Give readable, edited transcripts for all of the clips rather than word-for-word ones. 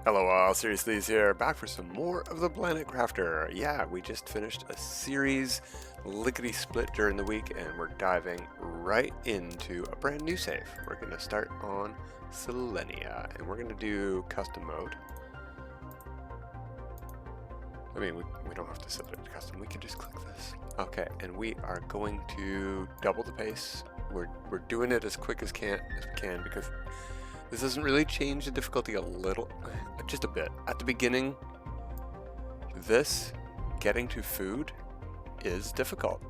Hello all, Seriously here, back for some more of the Planet Crafter. Yeah, we just finished a series lickety-split during the week and we're diving right into a brand new save. We're going to start on Selenea and we're going to do custom mode. I mean, we don't have to set it to custom, we can just click this. Okay, and we are going to double the pace. We're doing it as quick as we can because this doesn't really change the difficulty a little, just a bit. At the beginning, getting to food is difficult.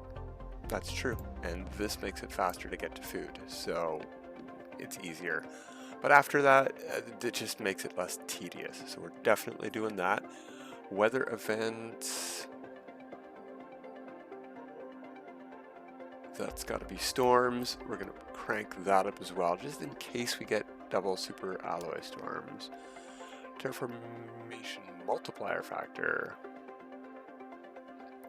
That's true. And this makes it faster to get to food, so it's easier. But after that, it just makes it less tedious. So we're definitely doing that. Weather events, that's got to be storms. We're going to crank that up as well, just in case we get double super alloy storms. Terraformation multiplier factor.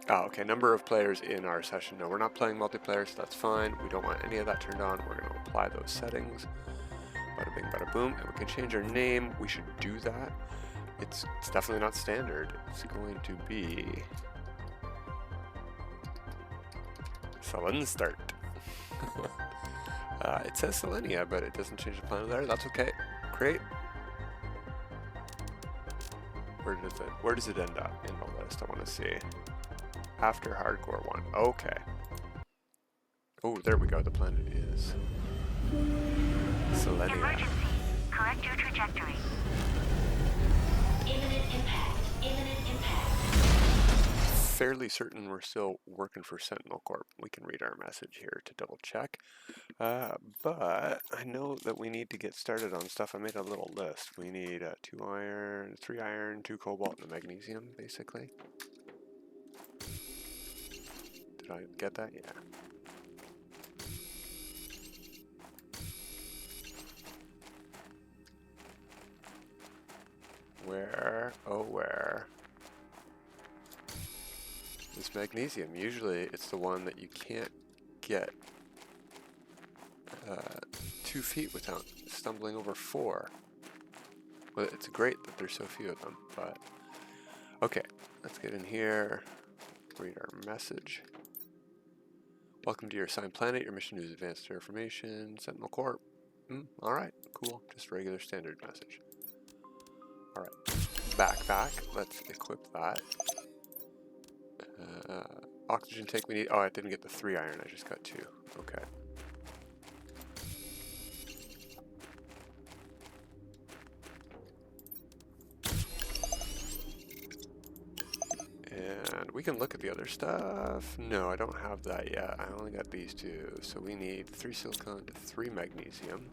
Oh, okay, number of players in our session. No, we're not playing multiplayer, so that's fine. We don't want any of that turned on. We're going to apply those settings. Bada bing, bada boom. And we can change our name. We should do that. It's definitely not standard. It's going to be Selen Start. It says Selenea, but it doesn't change the planet there. That's okay. Create. Where does it end up in the list? I want to see. After hardcore 1. Okay. Oh, there we go. The planet is Selenea. Emergency. Correct your trajectory. Imminent impact. Imminent impact. Fairly certain we're still working for Sentinel Corp. We can read our message here to double check. But I know that we need to get started on stuff. I made a little list. We need 2 iron, 3 iron, 2 cobalt, and a magnesium, basically. Did I get that? Yeah. Where? Oh, where? This magnesium, usually it's the one that you can't get 2 feet without stumbling over 4. Well, it's great that there's so few of them, but okay, let's get in here, read our message. Welcome to your assigned planet. Your mission is advanced terraformation, Sentinel Corp. Alright, cool, just regular standard message. Alright, backpack, let's equip that. Oxygen tank we need, oh, I didn't get the 3 iron, I just got 2, okay. And we can look at the other stuff. No, I don't have that yet. I only got these 2. So we need 3 silicon to 3 magnesium.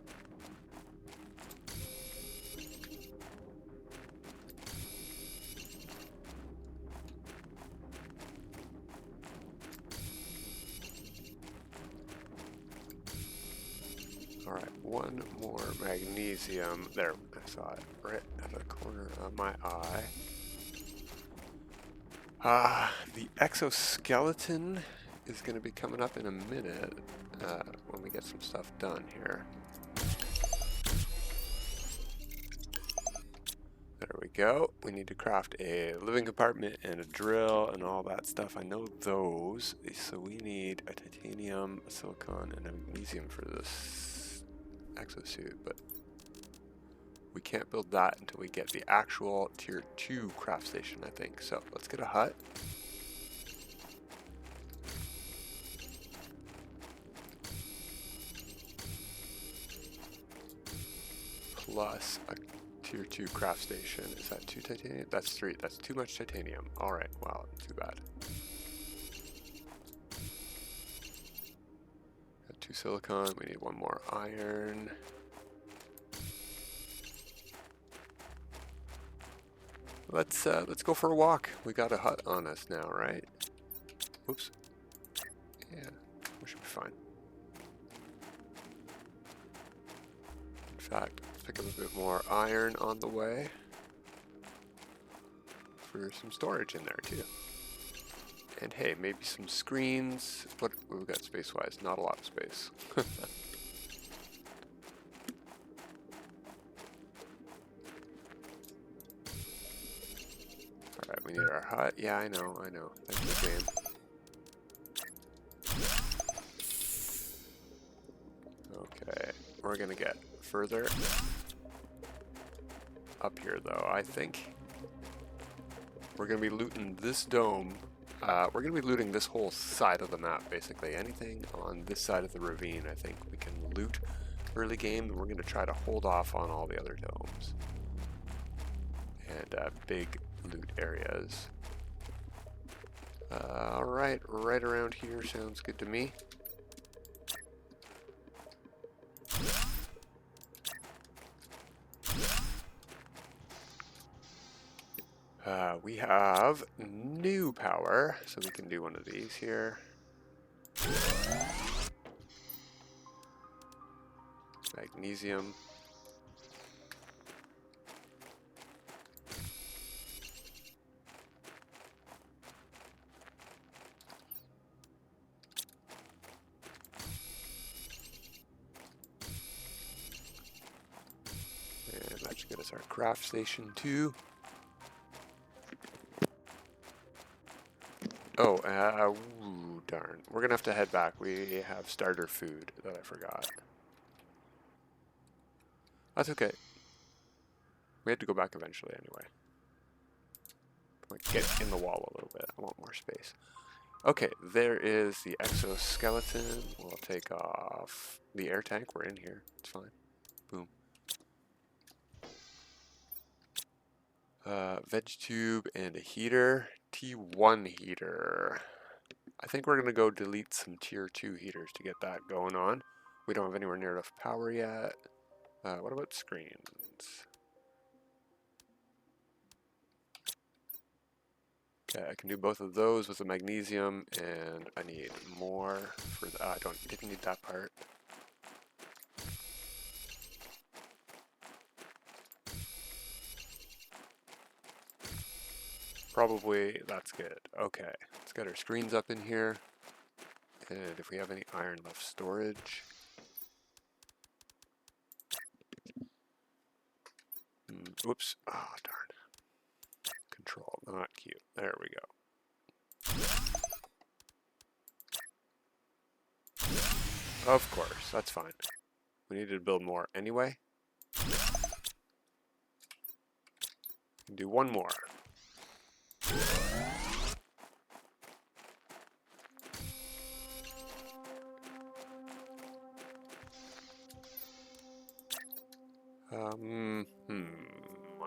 Alright, 1 more magnesium. There, I saw it right at the corner of my eye. The exoskeleton is going to be coming up in a minute when we get some stuff done here. There we go. We need to craft a living compartment and a drill and all that stuff. I know those. So we need a titanium, a silicon, and a magnesium for this exosuit, but we can't build that until we get the actual tier 2 craft station, I think. So let's get a hut. Plus a tier 2 craft station. Is that 2 titanium? That's 3. That's too much titanium. Alright, wow, too bad. Got 2 silicon. We need 1 more iron. Let's go for a walk. We got a hut on us now, right? Oops. Yeah, we should be fine. In fact, let's pick up a bit more iron on the way for some storage in there too. And hey, maybe some screens. What we've got space-wise? Not a lot of space. Alright, we need our hut. Yeah, I know. Thank you, game. Okay, we're gonna get further up here though, I think. We're gonna be looting this dome. We're gonna be looting this whole side of the map, basically. Anything on this side of the ravine, I think we can loot early game, and we're gonna try to hold off on all the other domes. And big loot areas. Alright, right around here sounds good to me. We have new power, so we can do one of these here. Magnesium. And that should get us our craft station too. Oh, ooh, darn. We're gonna have to head back. We have starter food that I forgot. That's okay. We had to go back eventually anyway. Like, get in the wall a little bit. I want more space. Okay, there is the exoskeleton. We'll take off the air tank. We're in here. It's fine. Boom. Veg tube and a heater. T1 heater. I think we're going to go delete some tier 2 heaters to get that going on. We don't have anywhere near enough power yet. What about screens? Okay, I can do both of those with the magnesium, and I need more for the, I didn't need that part. Probably, that's good. Okay, let's get our screens up in here. And if we have any iron left storage. Whoops. Oh, darn. Control, not Q. There we go. Of course, that's fine. We needed to build more anyway. Do one more.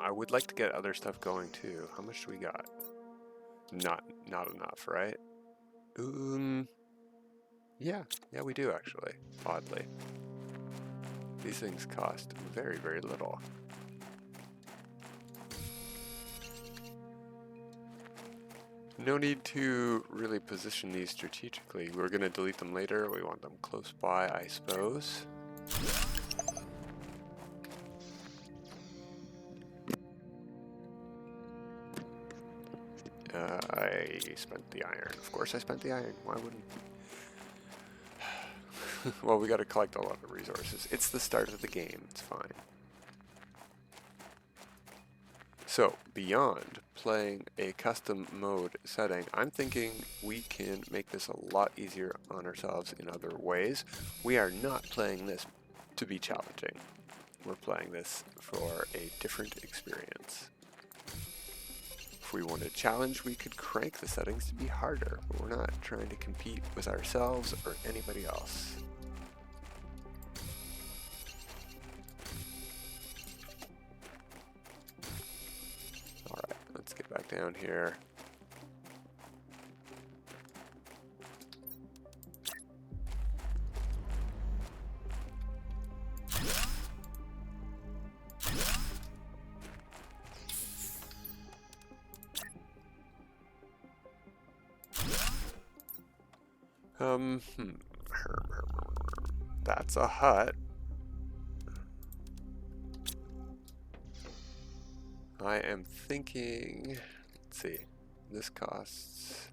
I would like to get other stuff going too. How much do we got? Not enough, right? Yeah, we do actually, oddly. These things cost very, very little. No need to really position these strategically. We're going to delete them later. We want them close by, I suppose. I spent the iron. Of course I spent the iron. Why wouldn't... Well, we got to collect a lot of resources. It's the start of the game. It's fine. So, beyond playing a custom mode setting, I'm thinking we can make this a lot easier on ourselves in other ways. We are not playing this to be challenging. We're playing this for a different experience. If we want to challenge, we could crank the settings to be harder, but we're not trying to compete with ourselves or anybody else. Alright, let's get back down here. That's a hut. I am thinking, let's see, this costs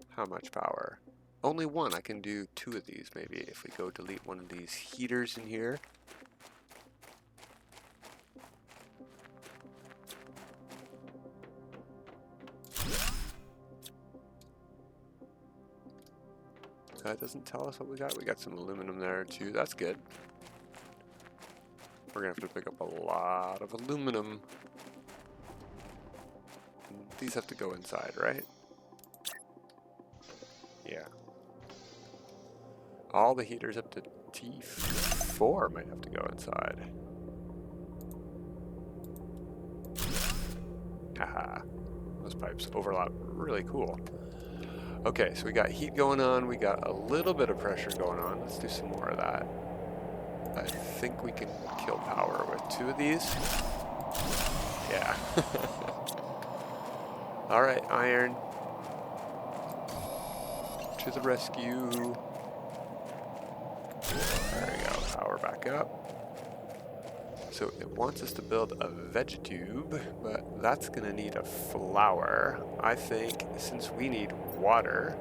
how much power? Only one. I can do 2 of these maybe if we go delete one of these heaters in here. That doesn't tell us what we got. We got some aluminum there too. That's good. We're gonna have to pick up a lot of aluminum. And these have to go inside, right? Yeah. All the heaters up to T4 might have to go inside. Haha. Those pipes overlap. Really cool. Okay, so we got heat going on. We got a little bit of pressure going on. Let's do some more of that. I think we can kill power with 2 of these. Yeah. Alright, iron. To the rescue. There we go. Power back up. So it wants us to build a vegetube, but that's going to need a flower. I think since we need water,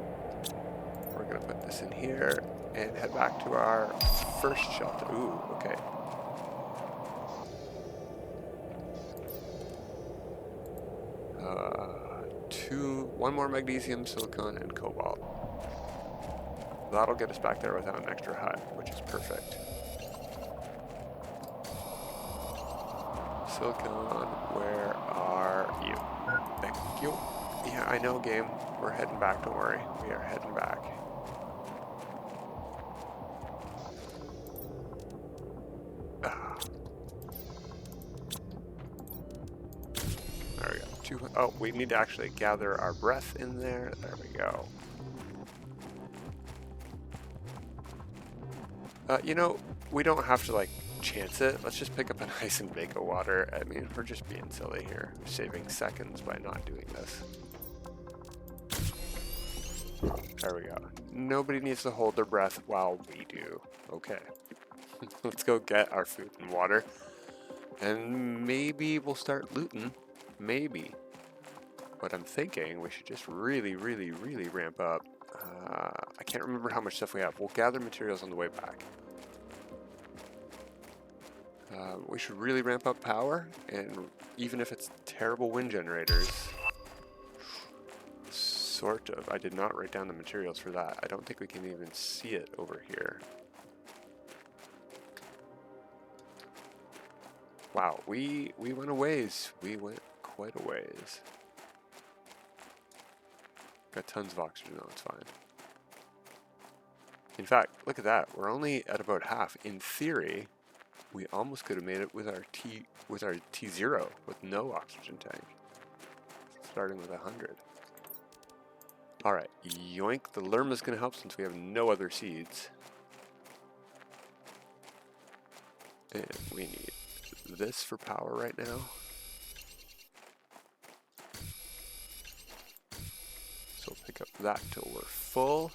we're going to put this in here and head back to our first shelter. Ooh, okay. One more magnesium, silicon, and cobalt. That'll get us back there without an extra hut, which is perfect. Silicon, where are you? Thank you. Yeah, I know, game. We're heading back, don't worry. We are heading back. There we go. Oh, we need to actually gather our breath in there. There we go. You know, we don't have to, like, chance it. Let's just pick up an ice and make a water. I mean, we're just being silly here. We're saving seconds by not doing this. There we go. Nobody needs to hold their breath while we do. Okay. Let's go get our food and water. And maybe we'll start looting. Maybe. But I'm thinking we should just really ramp up. I can't remember how much stuff we have. We'll gather materials on the way back. We should really ramp up power, and even if it's terrible wind generators, sort of. I did not write down the materials for that. I don't think we can even see it over here. Wow, we went a ways. We went quite a ways. Got tons of oxygen though, it's fine. In fact, look at that. We're only at about half. In theory, we almost could have made it with our T0 with no oxygen tank. Starting with 100. Alright, yoink. The Lerma's going to help since we have no other seeds. And we need this for power right now. So we'll pick up that till we're full.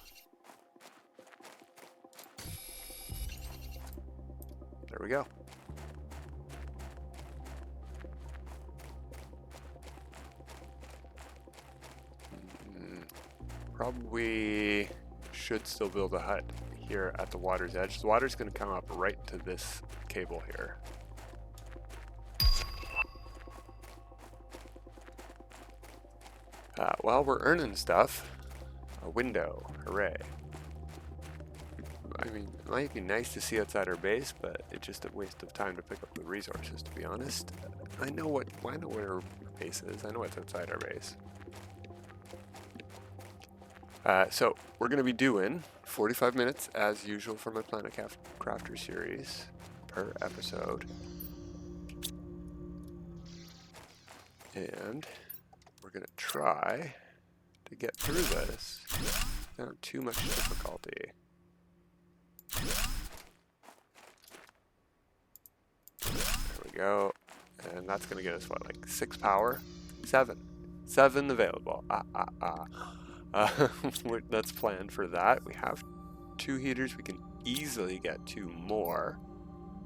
There we go. Probably should still build a hut here at the water's edge. The water's going to come up right to this cable here. Well, we're earning stuff. A window, hooray. I mean, it might be nice to see outside our base, but it's just a waste of time to pick up the resources, to be honest. I know where our base is. I know what's outside our base. So, we're going to be doing 45 minutes, as usual, for my Planet Crafter series per episode. And we're going to try to get through this without too much difficulty. There we go. And that's going to get us, what, like 6 power? 7. 7 available. That's planned for that. We have 2 heaters. We can easily get 2 more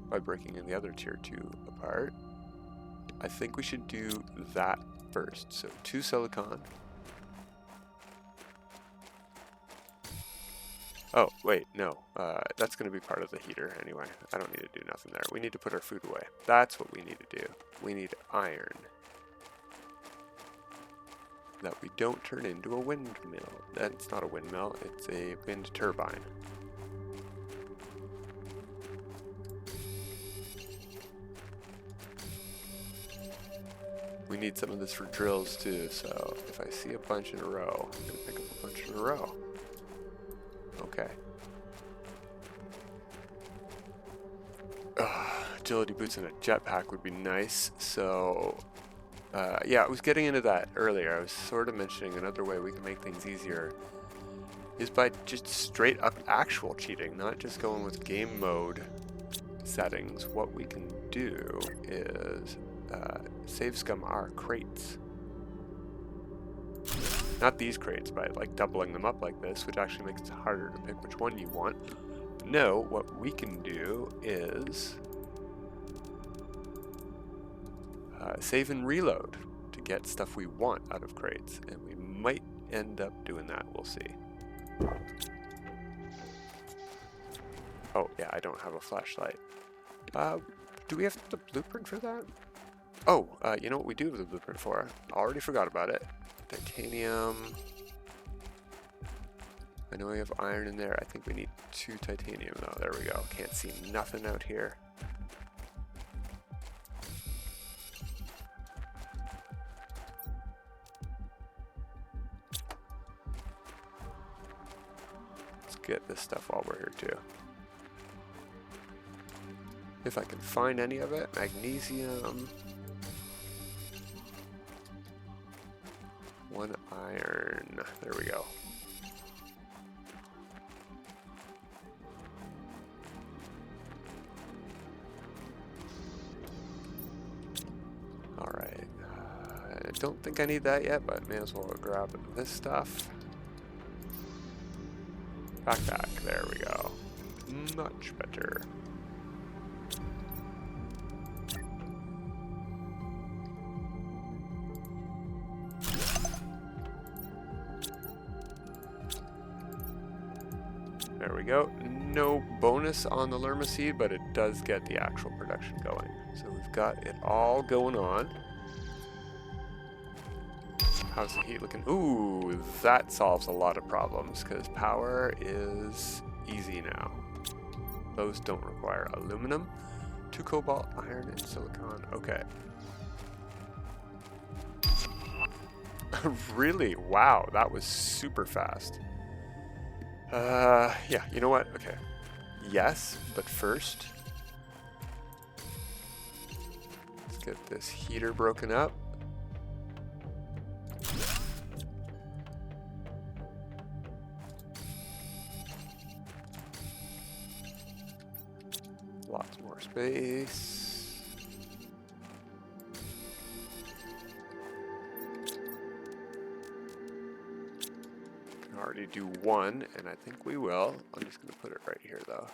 by breaking in the other tier 2 apart. I think we should do that first. So 2 silicon. Oh, wait, no. That's going to be part of the heater anyway. I don't need to do nothing there. We need to put our food away. That's what we need to do. We need iron. that we don't turn into a windmill. That's not a windmill, it's a wind turbine. We need some of this for drills too, so if I see a bunch in a row, I'm gonna pick up a bunch in a row. Okay. Agility boots and a jetpack would be nice. So, yeah, I was getting into that earlier. I was sort of mentioning another way we can make things easier is by just straight up actual cheating, not just going with game mode settings. What we can do is save scum our crates. Not these crates, but like doubling them up like this, which actually makes it harder to pick which one you want. No, what we can do is save and reload to get stuff we want out of crates, and we might end up doing that. We'll see. Oh yeah, I don't have a flashlight. Do we have the blueprint for that? Oh, you know what we do have the blueprint for? Already forgot about it. Titanium. I know we have iron in there. I think we need 2 titanium though. There we go. Can't see nothing out here. Let's get this stuff while we're here too. If I can find any of it. Magnesium. 1 iron. There we go. Alright. I don't think I need that yet, but may as well grab this stuff. Backpack. There we go. Much better. There we go. No bonus on the Lerma seed, but it does get the actual production going. So we've got it all going on. How's the heat looking? Ooh, that solves a lot of problems because power is easy now. Those don't require aluminum. 2 cobalt, iron, and silicon. Okay. Really? Wow, that was super fast. Yeah, you know what? Okay. Yes, but first, let's get this heater broken up. Lots more space. Already do 1, and I think we will. I'm just going to put it right here, though.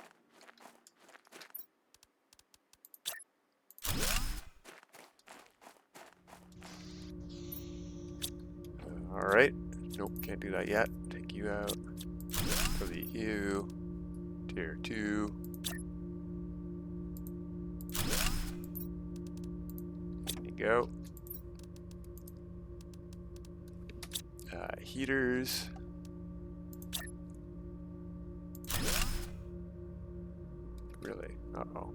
All right. Nope, can't do that yet. Take you out. Delete you. Tier 2. There you go. Heaters. Really? Uh-oh.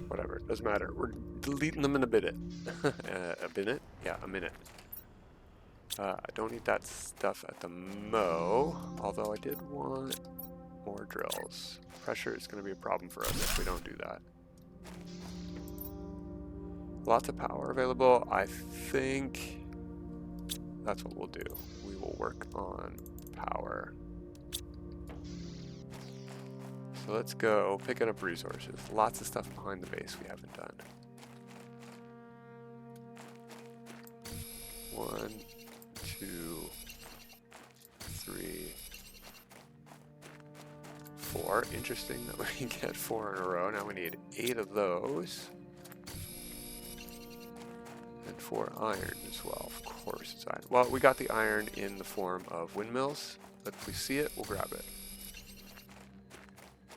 Whatever, doesn't matter. We're deleting them in a minute. A minute? Yeah, a minute. I don't need that stuff at the mo, although I did want more drills. Pressure is going to be a problem for us if we don't do that. Lots of power available. I think that's what we'll do. We will work on power. So let's go picking up resources. Lots of stuff behind the base we haven't done. 1, 2, 3, 4. Interesting that we can get 4 in a row. Now we need 8 of those. And 4 iron as well. Of course it's iron. Well, we got the iron in the form of windmills, but if we see it, we'll grab it.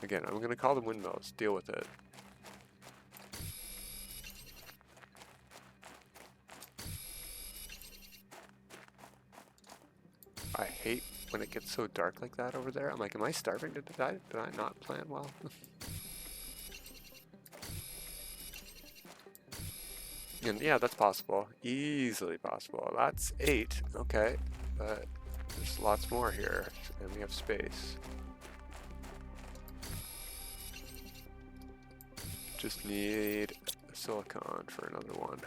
Again, I'm going to call them windmills. Deal with it. I hate when it gets so dark like that over there. I'm like, am I starving to die? Did I not plan well? And yeah, that's possible. Easily possible. That's 8. Okay. But there's lots more here. And we have space. Just need silicon for another one.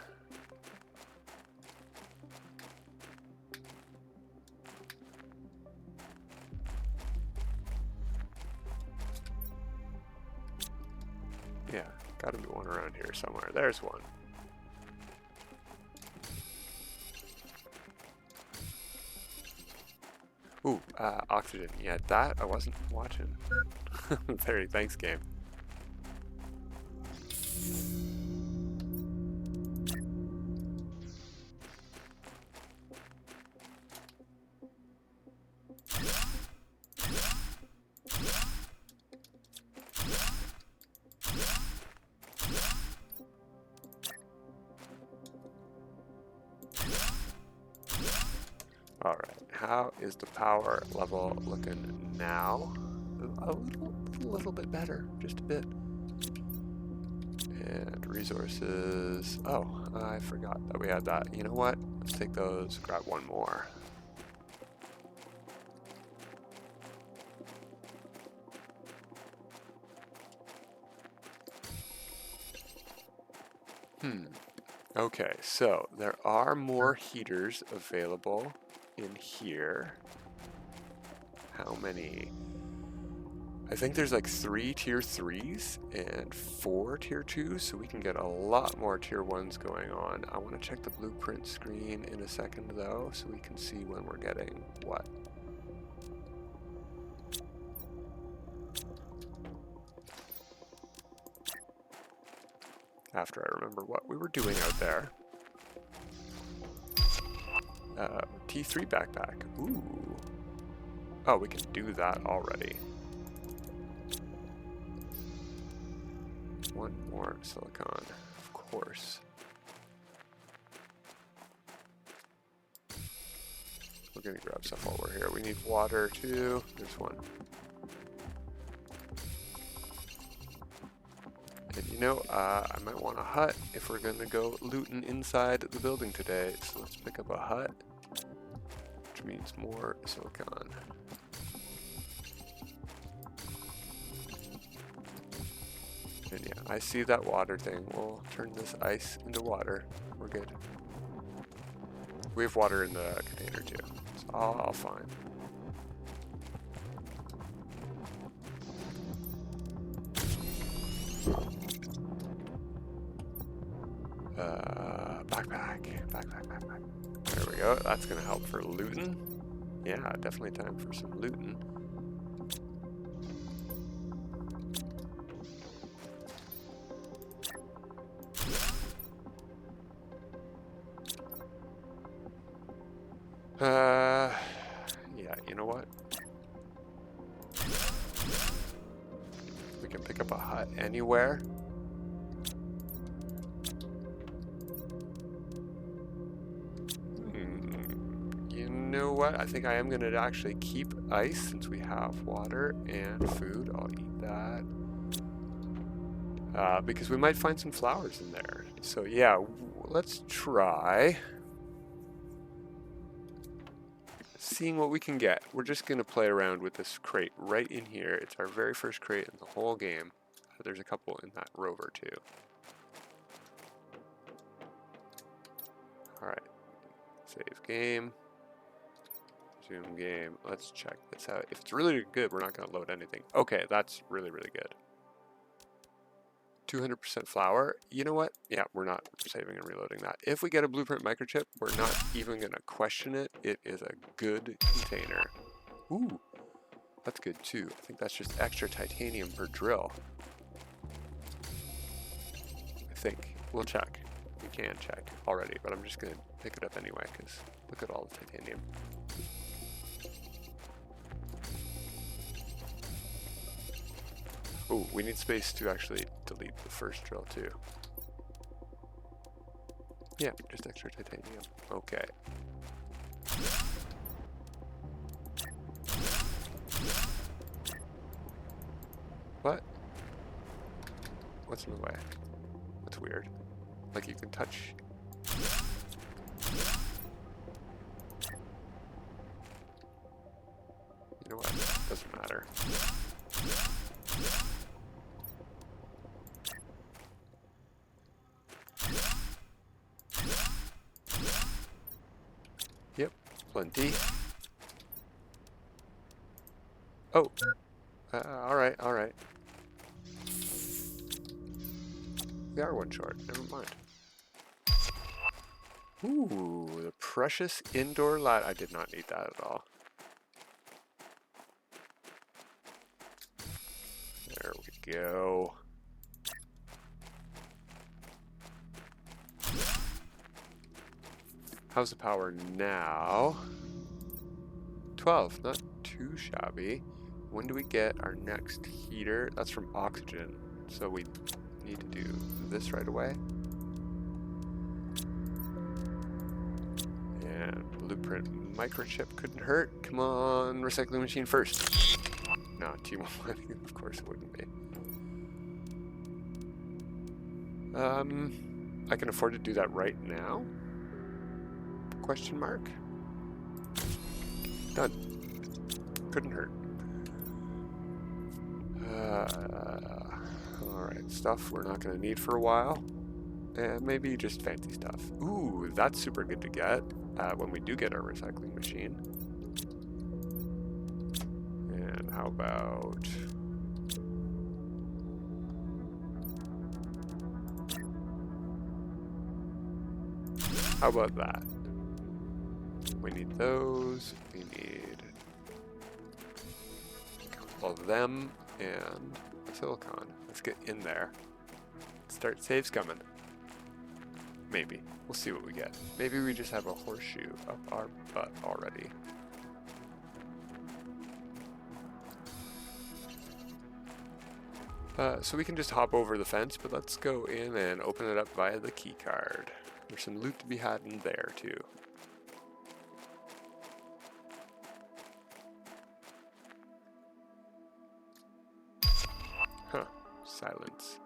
Yeah, gotta be one around here somewhere. There's one. Ooh, oxygen. Yeah, that I wasn't watching. Very thanks, game. Alright, how is the power level looking now? A little bit better, just a bit. And resources. Oh, I forgot that we had that. You know what? Let's take those, grab one more. Okay, so there are more heaters available in here. How many? I think there's like 3 tier 3s and 4 tier 2s, so we can get a lot more tier 1s going on. I want to check the blueprint screen in a second though, so we can see when we're getting what. After I remember what we were doing out there. T3 backpack. Ooh. Oh, we can do that already. One more silicon, of course. We're gonna grab stuff while we're here. We need water too. There's one. And you know, I might want a hut if we're gonna go looting inside the building today. So let's pick up a hut, which means more silicon. And yeah, I see that water thing. We'll turn this ice into water. We're good. We have water in the container too. It's all fine. Backpack. There we go. That's gonna help for looting. Yeah, definitely time for some looting. Yeah, you know what? We can pick up a hut anywhere. You know what? I think I am gonna actually keep ice since we have water and food. I'll eat that. Because we might find some flowers in there. So yeah, let's try seeing what we can get. We're just gonna play around with this crate right in here. It's our very first crate in the whole game. There's a couple in that rover too. Alright, save game, resume game. Let's check this out. If it's really good, we're not gonna load anything. Okay, that's really, really good. 200% flour. You know what? Yeah, we're not saving and reloading that. If we get a Blueprint Microchip, we're not even gonna question it. It is a good container. Ooh, that's good too. I think that's just extra titanium per drill. I think. We'll check. We can check already, but I'm just gonna pick it up anyway, because look at all the titanium. Ooh, we need space to actually delete the first drill too. Yeah, just extra titanium. Okay. What? What's in the way? That's weird. Like you can touch. You know what? Doesn't matter. Yep, plenty. Oh, all right, all right. We are one short. Never mind. Ooh, the precious indoor light. I did not need that at all. There we go. How's the power now? 12, not too shabby. When do we get our next heater? That's from oxygen. So we need to do this right away. And Blueprint Microchip couldn't hurt. Come on, recycling machine first. No, T1 mining, of course it wouldn't be. I can afford to do that right now? Question mark? Done. Couldn't hurt. Alright, stuff we're not going to need for a while. And maybe just fancy stuff. Ooh, that's super good to get when we do get our recycling machine. And how about... How about that? We need those. We need all of them and silicon. Let's get in there. Start saves coming. Maybe. We'll see what we get. Maybe we just have a horseshoe up our butt already. So we can just hop over the fence, but let's go in and open it up via the key card. There's some loot to be had in there too. Huh. Silence.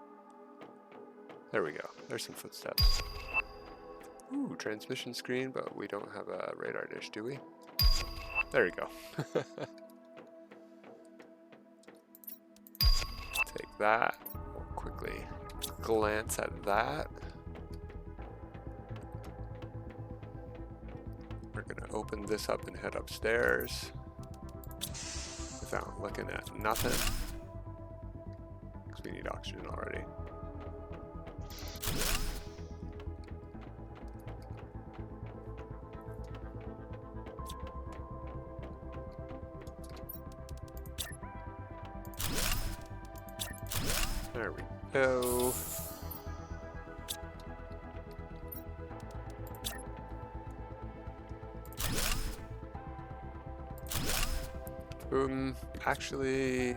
There we go. There's some footsteps. Ooh, transmission screen, but we don't have a radar dish, do we? There we go. Take that. We'll quickly glance at that. We're gonna open this up and head upstairs without looking at nothing. Because we need oxygen already. There we go. Actually,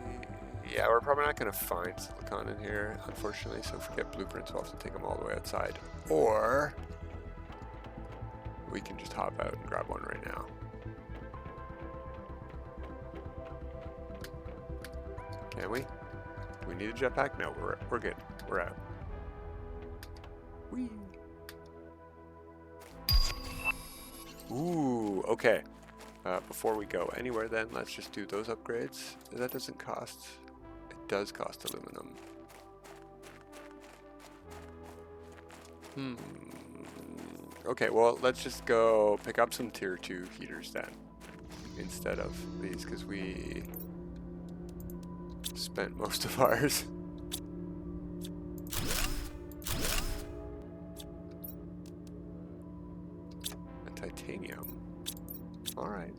yeah, we're probably not going to find silicon in here, unfortunately, so if we get blueprints, we'll have to take them all the way outside. Or we can just hop out and grab one right now. Can we? Do we need a jetpack? No, we're good. We're out. Whee! Ooh, okay. Before we go anywhere then, let's just do those upgrades. That doesn't cost... It does cost aluminum. Okay, well, let's just go pick up some tier 2 heaters then. Instead of these, because we spent most of ours. A titanium. Alright.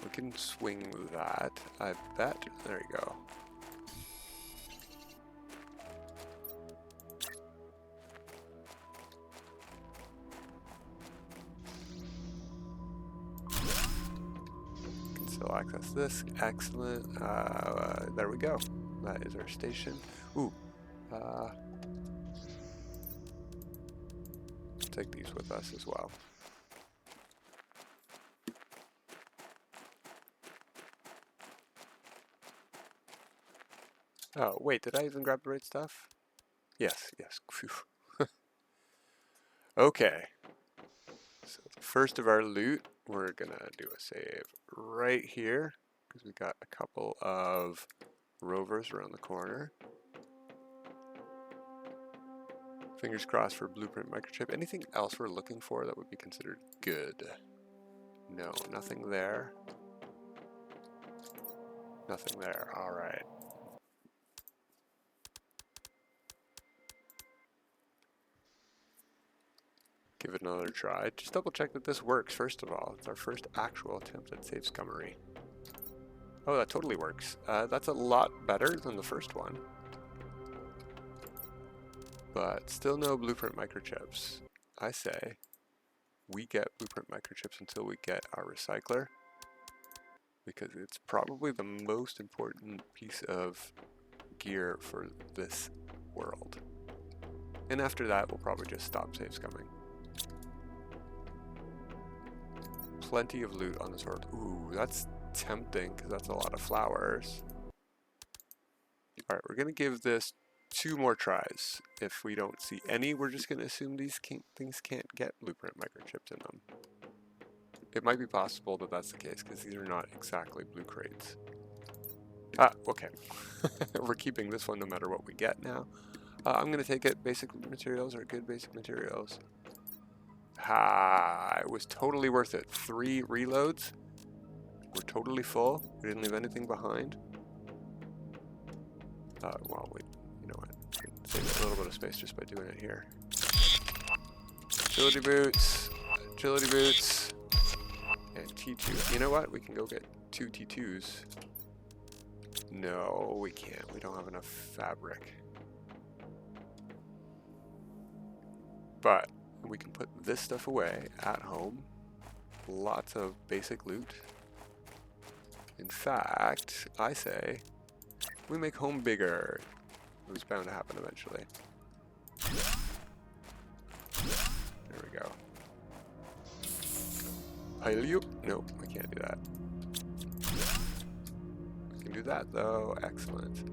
We can swing that, I bet. There you go. Can still access this. Excellent. There we go. That is our station. Ooh. Take these with us as well. Oh, wait, did I even grab the right stuff? Yes, yes. Phew. Okay. So the first of our loot, we're gonna do a save right here because we got a couple of rovers around the corner. Fingers crossed for Blueprint Microchip. Anything else we're looking for that would be considered good? No, nothing there. Nothing there. All right. Give it another try. Just double check that this works, first of all. It's our first actual attempt at save scummery. Oh, that totally works. That's a lot better than the first one. But still no Blueprint Microchips. I say we get Blueprint Microchips until we get our recycler, because it's probably the most important piece of gear for this world. And after that, we'll probably just stop save scumming. Plenty of loot on this sword. Ooh, that's tempting because that's a lot of flowers. Alright, we're going to give this 2 more tries. If we don't see any, we're just going to assume these things can't get Blueprint Microchips in them. It might be possible that that's the case because these are not exactly blue crates. Ah, okay. We're keeping this one no matter what we get now. I'm going to take it. Basic materials are good basic materials. Ah, it was totally worth it. 3 reloads. We're totally full. We didn't leave anything behind. Well, you know what? Save a little bit of space just by doing it here. Agility boots. Agility boots. And T2. You know what? We can go get 2 T2s. No, we can't. We don't have enough fabric. But we can put this stuff away at home. Lots of basic loot. In fact, I say we make home bigger. It was bound to happen eventually. There we go. Hyliup? Nope, we can't do that. We can do that though. Excellent.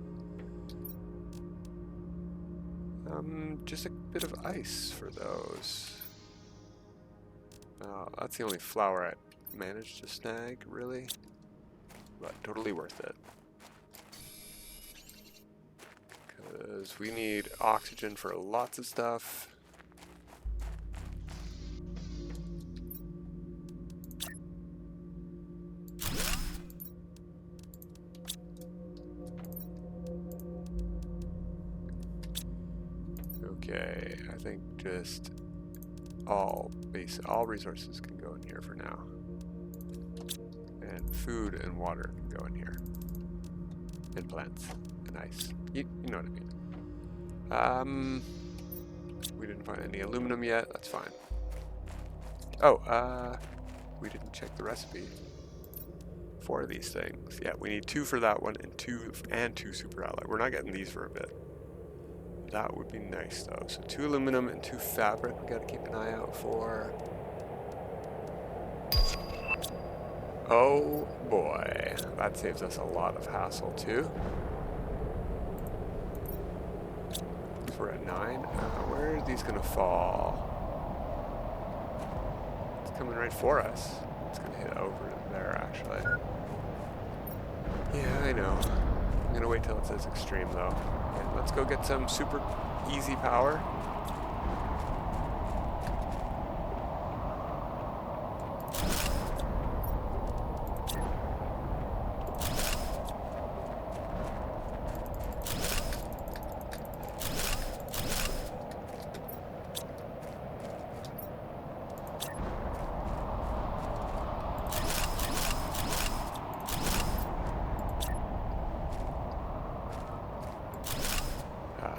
Just a bit of ice for those. Oh, that's the only flower I managed to snag, really. But totally worth it. Because we need oxygen for lots of stuff. Okay, I think just all resources can go in here for now. And food and water can go in here. And plants and ice. You know what I mean. We didn't find any aluminum yet, that's fine. Oh, we didn't check the recipe for these things. Yeah, we need 2 for that one and 2 super alloy. We're not getting these for a bit. That would be nice though. So 2 aluminum and 2 fabric we gotta keep an eye out for. Oh boy, that saves us a lot of hassle too. We're at 9. Where are these gonna fall? It's coming right for us. It's gonna hit over there actually. Yeah, I know. I'm gonna wait till it says extreme though. Okay, let's go get some super easy power.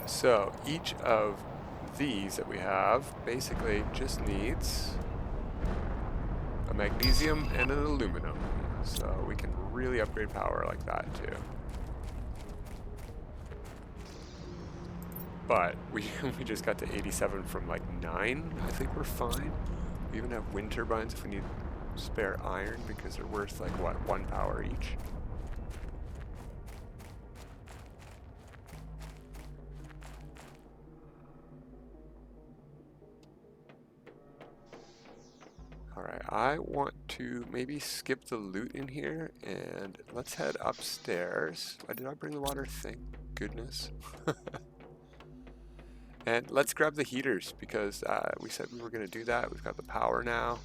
So each of these that we have basically just needs a magnesium and an aluminum. So we can really upgrade power like that too. But we just got to 87 from like 9. I think we're fine. We even have wind turbines if we need spare iron because they're worth like what, 1 power each. Alright, I want to maybe skip the loot in here and let's head upstairs. Did I bring the water? Thank goodness. And let's grab the heaters because we said we were going to do that. We've got the power now.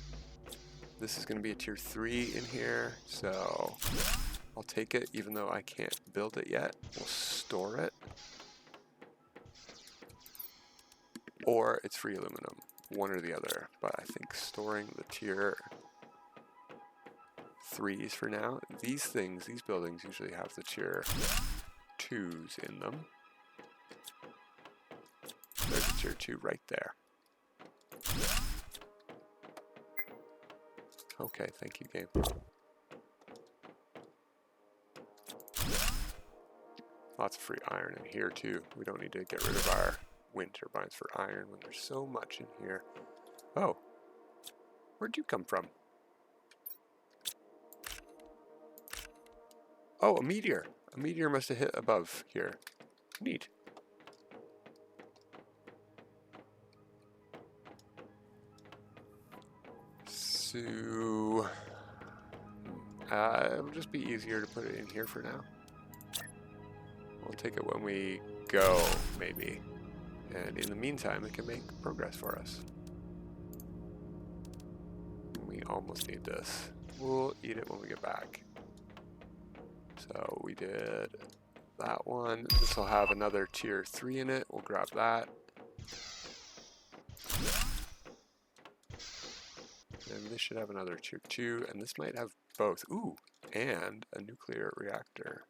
This is going to be a tier 3 in here, so I'll take it even though I can't build it yet. We'll store it. Or it's free aluminum, one or the other. But I think storing the tier 3s for now. These things, these buildings usually have the tier 2s in them. There's a tier 2 right there. Okay, thank you, game. Lots of free iron in here too. We don't need to get rid of our wind turbines for iron when there's so much in here. Oh, where'd you come from? Oh, a meteor. A meteor must have hit above here. Neat. So, it'll just be easier to put it in here for now. We'll take it when we go, maybe. And in the meantime, it can make progress for us. We almost need this. We'll eat it when we get back. So we did that one. This will have another tier 3 in it. We'll grab that. And this should have another tier 2, and this might have both. Ooh, and a nuclear reactor.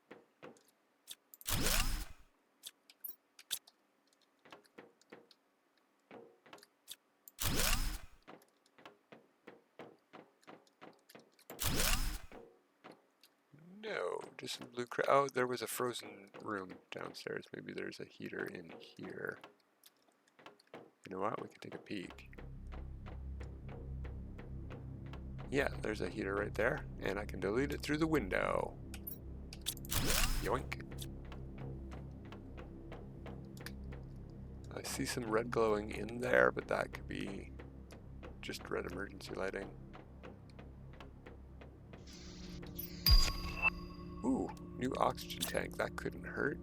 No, just some blue oh, there was a frozen room downstairs. Maybe there's a heater in here. You know what? We can take a peek. Yeah, there's a heater right there, and I can delete it through the window. Yoink. I see some red glowing in there, but that could be just red emergency lighting. Ooh, new oxygen tank. That couldn't hurt.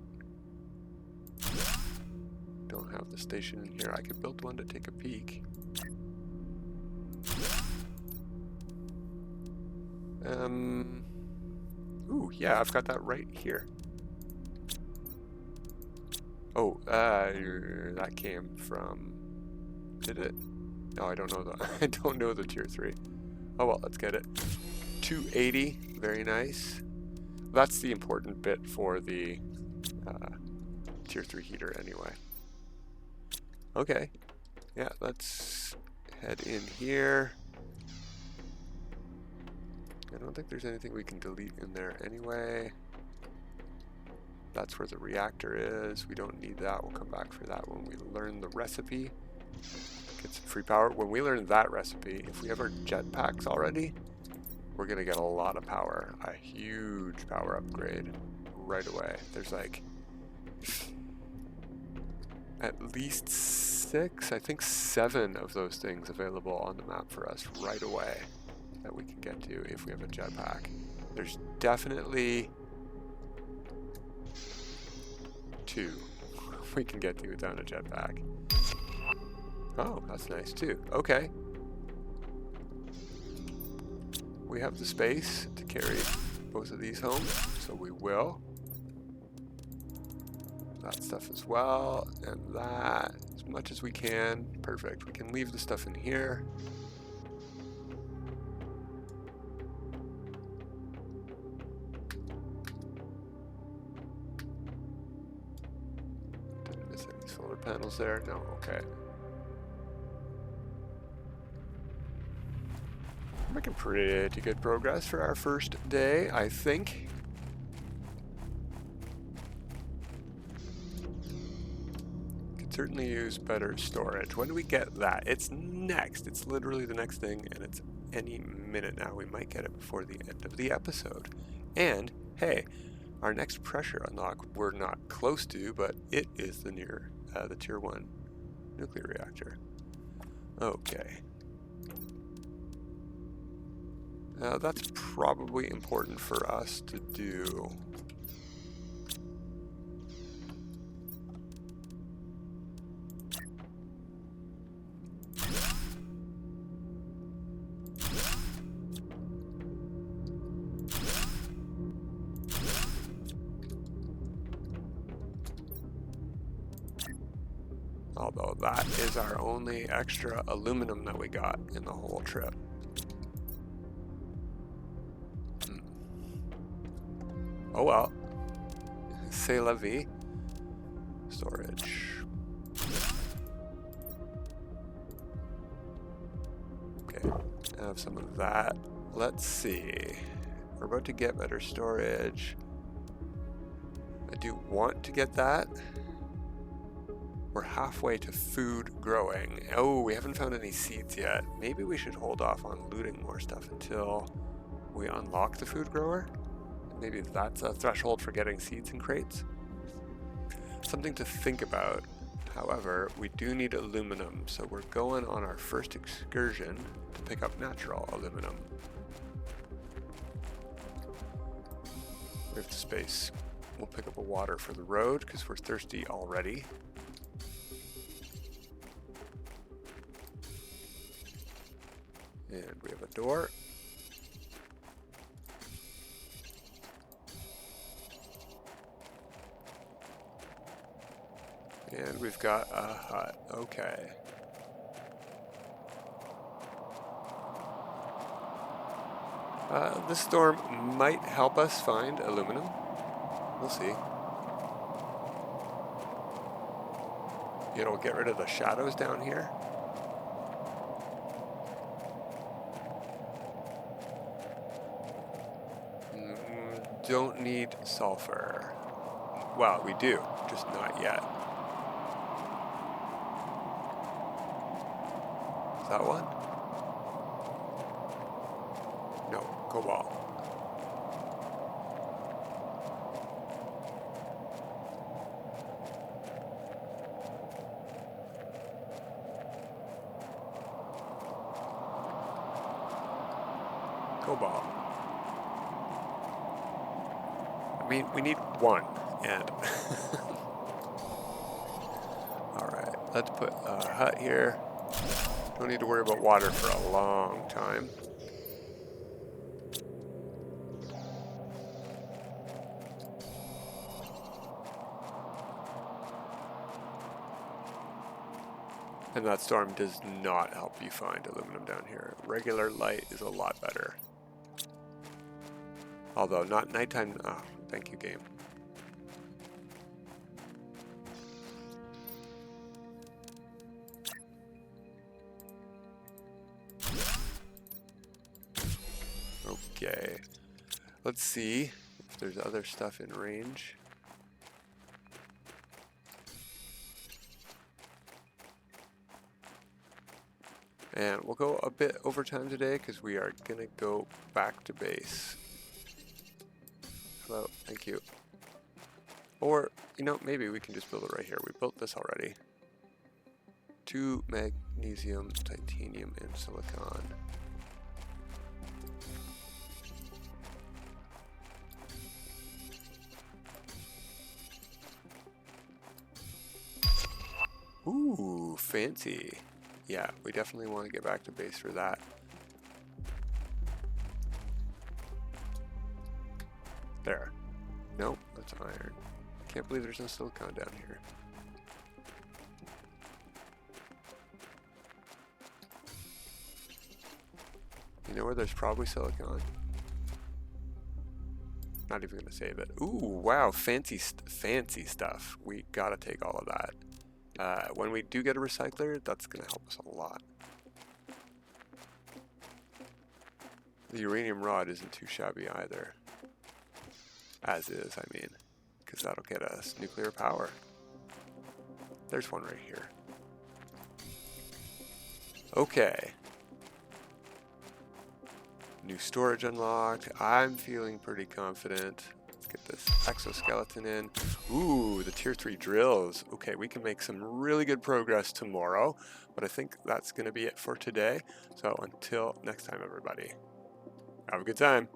Don't have the station in here. I could build one to take a peek. Ooh, yeah, I've got that right here. Oh, that came from, did it? No, I don't know the, I don't know the tier 3. Oh well, let's get it. 280, very nice. That's the important bit for the tier 3 heater anyway. Okay, yeah, let's head in here. I don't think there's anything we can delete in there anyway. That's where the reactor is. We don't need that. We'll come back for that when we learn the recipe. Get some free power. When we learn that recipe, if we have our jetpacks already, we're going to get a lot of power. A huge power upgrade right away. There's like at least 6, I think 7 of those things available on the map for us right away that we can get to if we have a jetpack. There's definitely 2 we can get to without a jetpack. Oh, that's nice too. Okay. We have the space to carry both of these home, so we will. That stuff as well, and that as much as we can. Perfect. We can leave the stuff in here. Didn't miss any solar panels there. No, okay. Making pretty good progress for our first day, I think. Could certainly use better storage. When do we get that? It's next. It's literally the next thing, and it's any minute now. We might get it before the end of the episode. And, hey, our next pressure unlock we're not close to, but it is the tier 1 nuclear reactor. Okay. That's probably important for us to do. Although that is our only extra aluminum that we got in the whole trip. Oh well. C'est la vie. Storage. Okay, I have some of that. Let's see. We're about to get better storage. I do want to get that. We're halfway to food growing. Oh, we haven't found any seeds yet. Maybe we should hold off on looting more stuff until we unlock the food grower. Maybe that's a threshold for getting seeds in crates. Something to think about. However, we do need aluminum, so we're going on our first excursion to pick up natural aluminum. We have the space. We'll pick up a water for the road because we're thirsty already. And we have a door. And we've got a hut. Okay. This storm might help us find aluminum. We'll see. It'll get rid of the shadows down here. Don't need sulfur. Well, we do, just not yet. Is that one? No, cobalt. Cobalt. I mean, we need one, and all right, let's put a hut here. Don't need to worry about water for a long time. And that storm does not help you find aluminum down here. Regular light is a lot better. Although not nighttime. Oh, thank you, game. Okay. Let's see if there's other stuff in range. And we'll go a bit over time today because we are going to go back to base. Hello, thank you. Or, you know, maybe we can just build it right here. We built this already. 2 magnesium, titanium, and silicon. Ooh, fancy. Yeah, we definitely want to get back to base for that. There. Nope, that's iron. Can't believe there's no silicon down here. You know where there's probably silicon? Not even gonna save it. Ooh, wow, fancy stuff. We gotta take all of that. When we do get a recycler, that's gonna help us a lot. The uranium rod isn't too shabby either. As is, I mean, because that'll get us nuclear power. There's one right here. Okay. New storage unlocked. I'm feeling pretty confident. Let's get this exoskeleton in. Ooh, the tier 3 drills. Okay, we can make some really good progress tomorrow, but I think that's going to be it for today. So until next time, everybody. Have a good time.